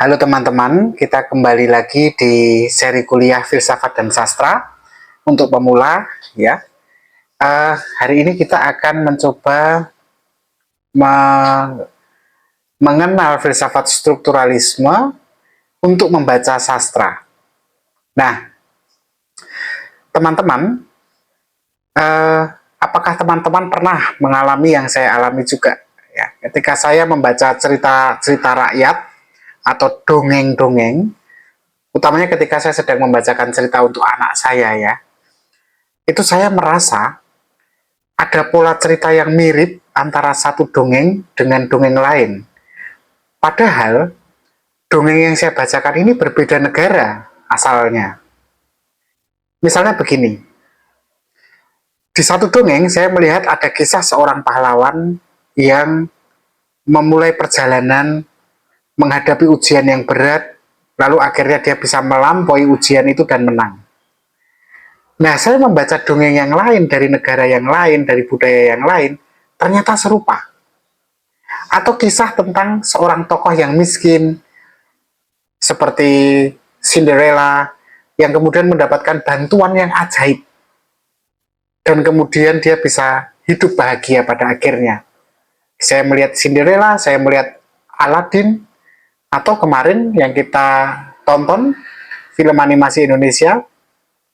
Halo teman-teman, kita kembali lagi di seri kuliah Filsafat dan Sastra untuk pemula ya. Hari ini kita akan mencoba mengenal filsafat strukturalisme untuk membaca sastra. Nah, teman-teman, apakah teman-teman pernah mengalami yang saya alami juga? Ya, ketika saya membaca cerita-cerita rakyat atau dongeng-dongeng, utamanya ketika saya sedang membacakan cerita untuk anak saya ya, itu saya merasa ada pola cerita yang mirip antara satu dongeng dengan dongeng lain. Padahal dongeng yang saya bacakan ini berbeda negara asalnya. Misalnya begini, di satu dongeng saya melihat ada kisah seorang pahlawan yang memulai perjalanan menghadapi ujian yang berat, lalu akhirnya dia bisa melampaui ujian itu dan menang. Nah, saya membaca dongeng yang lain dari negara yang lain, dari budaya yang lain, ternyata serupa. Atau kisah tentang seorang tokoh yang miskin, seperti Cinderella, yang kemudian mendapatkan bantuan yang ajaib. Dan kemudian dia bisa hidup bahagia pada akhirnya. Saya melihat Cinderella, saya melihat Aladdin, atau kemarin yang kita tonton, film animasi Indonesia,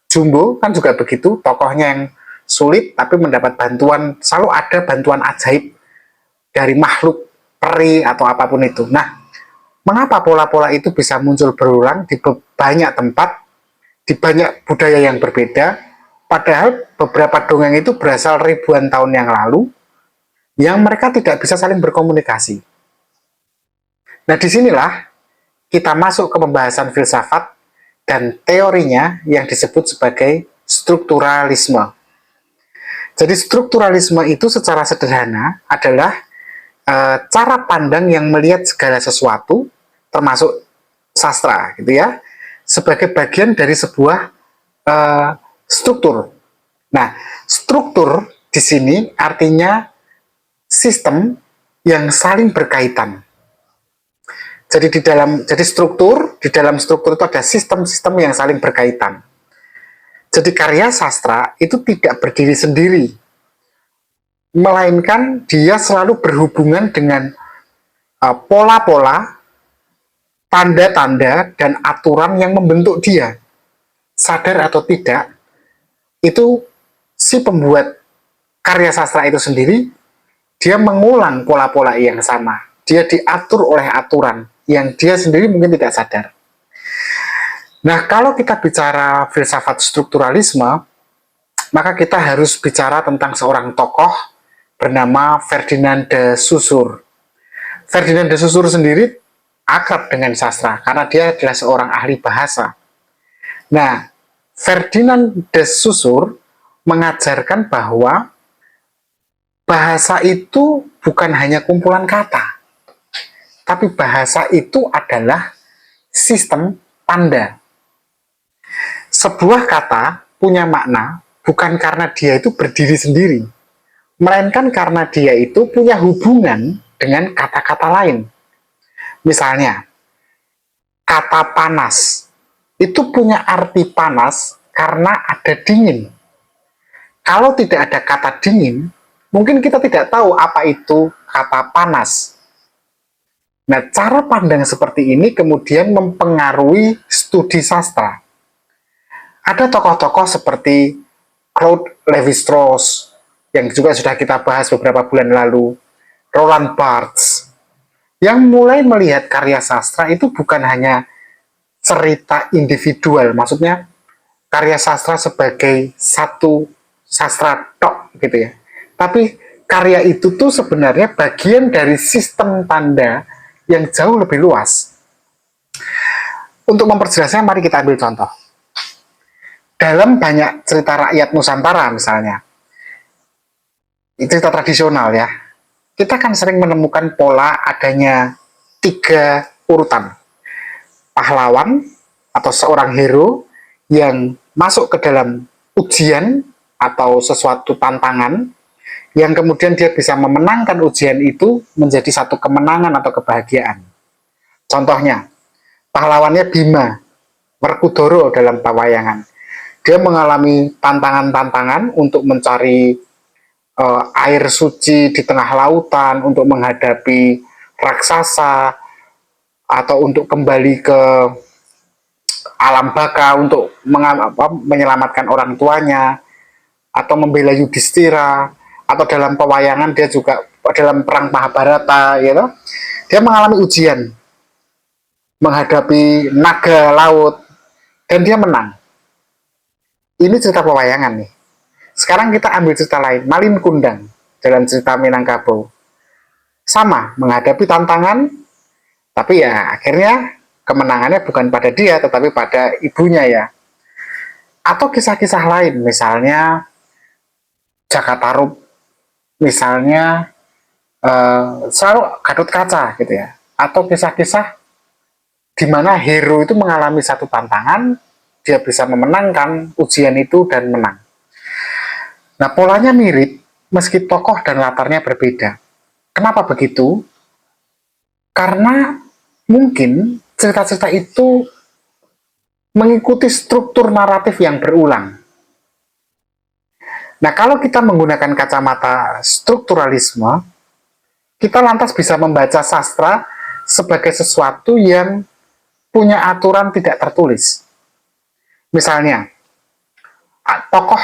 Jumbo kan juga begitu, tokohnya yang sulit tapi mendapat bantuan, selalu ada bantuan ajaib dari makhluk peri atau apapun itu. Nah, mengapa pola-pola itu bisa muncul berulang di banyak tempat, di banyak budaya yang berbeda, padahal beberapa dongeng itu berasal ribuan tahun yang lalu, yang mereka tidak bisa saling berkomunikasi. Nah, disinilah kita masuk ke pembahasan filsafat dan teorinya yang disebut sebagai strukturalisme. Jadi strukturalisme itu secara sederhana adalah cara pandang yang melihat segala sesuatu, termasuk sastra, gitu ya, sebagai bagian dari sebuah struktur. Nah, struktur di sini artinya sistem yang saling berkaitan. Jadi struktur, di dalam struktur itu ada sistem-sistem yang saling berkaitan. Jadi karya sastra itu tidak berdiri sendiri, melainkan dia selalu berhubungan dengan pola-pola, tanda-tanda, dan aturan yang membentuk dia. Sadar atau tidak, itu si pembuat karya sastra itu sendiri, dia mengulang pola-pola yang sama. Dia diatur oleh aturan yang dia sendiri mungkin tidak sadar. Nah, kalau kita bicara filsafat strukturalisme, maka kita harus bicara tentang seorang tokoh bernama Ferdinand de Saussure. Ferdinand de Saussure sendiri akrab dengan sastra karena dia adalah seorang ahli bahasa. Nah, Ferdinand de Saussure mengajarkan bahwa bahasa itu bukan hanya kumpulan kata, tapi bahasa itu adalah sistem tanda. Sebuah kata punya makna bukan karena dia itu berdiri sendiri, melainkan karena dia itu punya hubungan dengan kata-kata lain. Misalnya, kata panas itu punya arti panas karena ada dingin. Kalau tidak ada kata dingin, mungkin kita tidak tahu apa itu kata panas. Nah, cara pandang seperti ini kemudian mempengaruhi studi sastra. Ada tokoh-tokoh seperti Claude Lévi-Strauss, yang juga sudah kita bahas beberapa bulan lalu, Roland Barthes, yang mulai melihat karya sastra itu bukan hanya cerita individual, maksudnya karya sastra sebagai satu sastra tok gitu ya. Tapi karya itu tuh sebenarnya bagian dari sistem tanda yang jauh lebih luas. Untuk memperjelasnya, mari kita ambil contoh. Dalam banyak cerita rakyat Nusantara misalnya, cerita tradisional ya, kita kan sering menemukan pola adanya 3 urutan. Pahlawan atau seorang hero yang masuk ke dalam ujian atau sesuatu tantangan, yang kemudian dia bisa memenangkan ujian itu menjadi satu kemenangan atau kebahagiaan. Contohnya, pahlawannya Bima, Werkudara dalam pewayangan. Dia mengalami tantangan-tantangan untuk mencari air suci di tengah lautan, untuk menghadapi raksasa, atau untuk kembali ke alam baka untuk menyelamatkan orang tuanya, atau membela Yudhistira, atau dalam pewayangan dia juga dalam perang Mahabharata, ya toh? Dia mengalami ujian menghadapi naga laut dan dia menang. Ini cerita pewayangan nih. Sekarang kita ambil cerita lain, Malin Kundang dalam cerita Minangkabau. Sama, menghadapi tantangan, tapi ya akhirnya kemenangannya bukan pada dia, tetapi pada ibunya ya. Atau kisah-kisah lain, misalnya Jakatarup, misalnya selalu Gatot Kaca gitu ya. Atau kisah-kisah di mana hero itu mengalami satu tantangan, dia bisa memenangkan ujian itu dan menang. Nah, polanya mirip, meski tokoh dan latarnya berbeda. Kenapa begitu? Karena mungkin cerita-cerita itu mengikuti struktur naratif yang berulang. Nah, kalau kita menggunakan kacamata strukturalisme, kita lantas bisa membaca sastra sebagai sesuatu yang punya aturan tidak tertulis. Misalnya, tokoh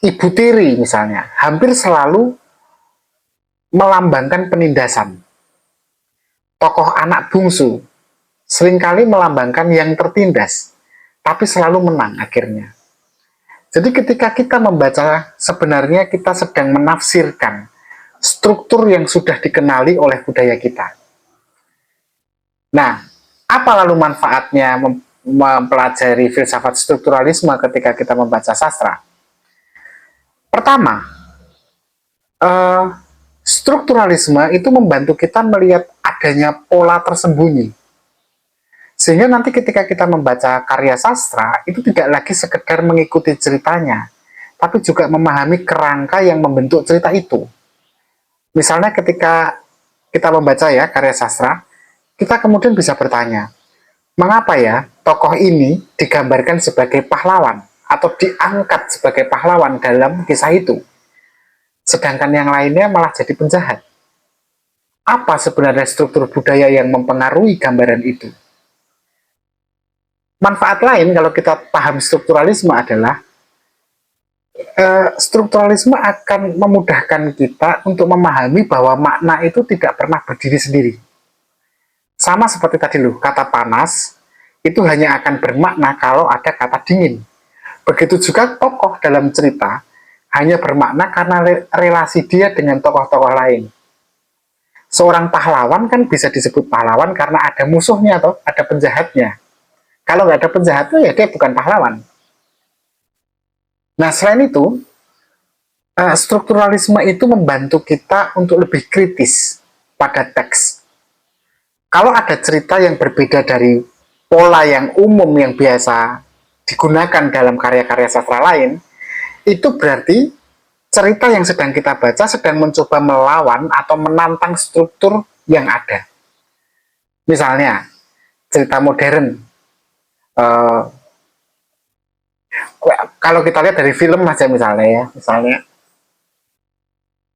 Ibu Tiri misalnya, hampir selalu melambangkan penindasan. Tokoh anak bungsu seringkali melambangkan yang tertindas, tapi selalu menang akhirnya. Jadi ketika kita membaca, sebenarnya kita sedang menafsirkan struktur yang sudah dikenali oleh budaya kita. Nah, apa lalu manfaatnya mempelajari filsafat strukturalisme ketika kita membaca sastra? Pertama, strukturalisme itu membantu kita melihat adanya pola tersembunyi. Sehingga nanti ketika kita membaca karya sastra, itu tidak lagi sekedar mengikuti ceritanya, tapi juga memahami kerangka yang membentuk cerita itu. Misalnya ketika kita membaca ya karya sastra, kita kemudian bisa bertanya, mengapa ya tokoh ini digambarkan sebagai pahlawan atau diangkat sebagai pahlawan dalam kisah itu, sedangkan yang lainnya malah jadi penjahat? Apa sebenarnya struktur budaya yang mempengaruhi gambaran itu? Manfaat lain kalau kita paham strukturalisme adalah strukturalisme akan memudahkan kita untuk memahami bahwa makna itu tidak pernah berdiri sendiri. Sama seperti tadi loh, kata panas itu hanya akan bermakna kalau ada kata dingin. Begitu juga tokoh dalam cerita hanya bermakna karena relasi dia dengan tokoh-tokoh lain. Seorang pahlawan kan bisa disebut pahlawan karena ada musuhnya atau ada penjahatnya. Kalau nggak ada penjahatnya ya dia bukan pahlawan. Nah, selain itu, strukturalisme itu membantu kita untuk lebih kritis pada teks. Kalau ada cerita yang berbeda dari pola yang umum yang biasa digunakan dalam karya-karya sastra lain, itu berarti cerita yang sedang kita baca sedang mencoba melawan atau menantang struktur yang ada. Misalnya, cerita modern. Kalau kita lihat dari film aja misalnya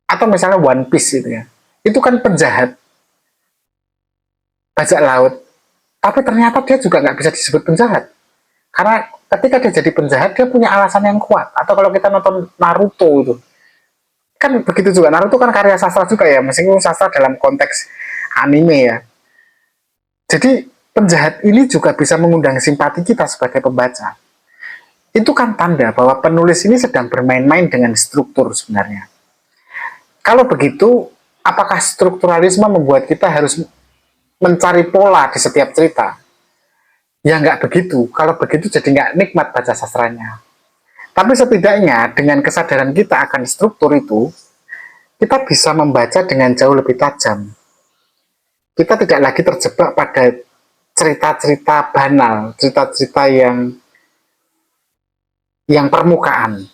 atau misalnya One Piece itu ya, itu kan penjahat bajak laut, tapi ternyata dia juga nggak bisa disebut penjahat, karena ketika dia jadi penjahat dia punya alasan yang kuat. Atau kalau kita nonton Naruto itu, kan begitu juga. Naruto kan karya sastra juga ya, meskipun sastra dalam konteks anime ya. Jadi penjahat ini juga bisa mengundang simpati kita sebagai pembaca. Itu kan tanda bahwa penulis ini sedang bermain-main dengan struktur sebenarnya. Kalau begitu, apakah strukturalisme membuat kita harus mencari pola di setiap cerita? Ya nggak begitu. Kalau begitu jadi nggak nikmat baca sastranya. Tapi setidaknya dengan kesadaran kita akan struktur itu, kita bisa membaca dengan jauh lebih tajam. Kita tidak lagi terjebak pada cerita-cerita banal, cerita-cerita yang permukaan.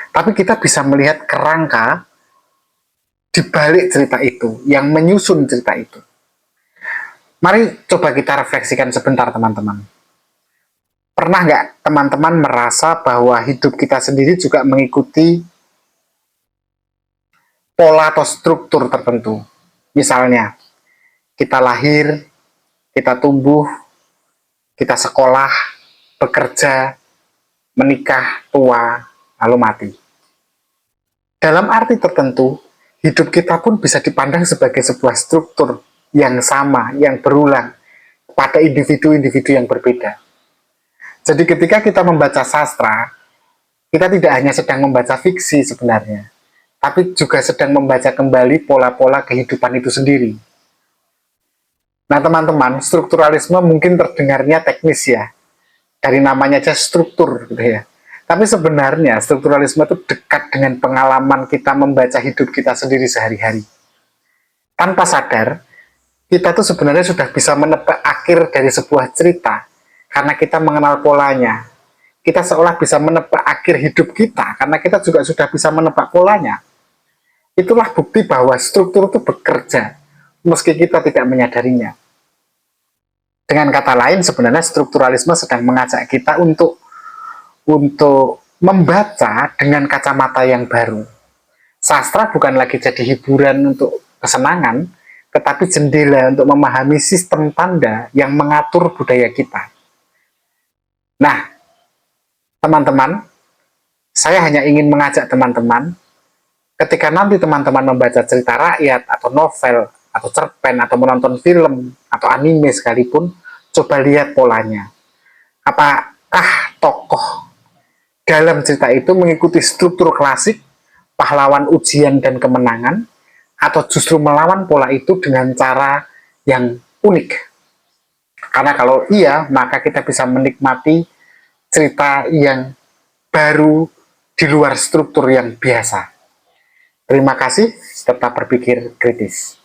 Tapi kita bisa melihat kerangka di balik cerita itu, yang menyusun cerita itu. Mari coba kita refleksikan sebentar teman-teman. Pernah nggak teman-teman merasa bahwa hidup kita sendiri juga mengikuti pola atau struktur tertentu? Misalnya, kita lahir, kita tumbuh, kita sekolah, bekerja, menikah, tua, lalu mati. Dalam arti tertentu, hidup kita pun bisa dipandang sebagai sebuah struktur yang sama, yang berulang pada individu-individu yang berbeda. Jadi ketika kita membaca sastra, kita tidak hanya sedang membaca fiksi sebenarnya, tapi juga sedang membaca kembali pola-pola kehidupan itu sendiri. Nah teman-teman, strukturalisme mungkin terdengarnya teknis ya, dari namanya aja struktur gitu ya. Tapi sebenarnya strukturalisme itu dekat dengan pengalaman kita membaca hidup kita sendiri sehari-hari. Tanpa sadar, kita tuh sebenarnya sudah bisa menebak akhir dari sebuah cerita karena kita mengenal polanya. Kita seolah bisa menebak akhir hidup kita karena kita juga sudah bisa menebak polanya. Itulah bukti bahwa struktur itu bekerja meski kita tidak menyadarinya. Dengan kata lain, sebenarnya strukturalisme sedang mengajak kita untuk membaca dengan kacamata yang baru. Sastra bukan lagi jadi hiburan untuk kesenangan, tetapi jendela untuk memahami sistem tanda yang mengatur budaya kita. Nah, teman-teman, saya hanya ingin mengajak teman-teman, ketika nanti teman-teman membaca cerita rakyat, atau novel, atau cerpen, atau menonton film, atau anime sekalipun, coba lihat polanya. Apakah tokoh dalam cerita itu mengikuti struktur klasik, pahlawan ujian dan kemenangan, atau justru melawan pola itu dengan cara yang unik? Karena kalau iya, maka kita bisa menikmati cerita yang baru di luar struktur yang biasa. Terima kasih, tetap berpikir kritis.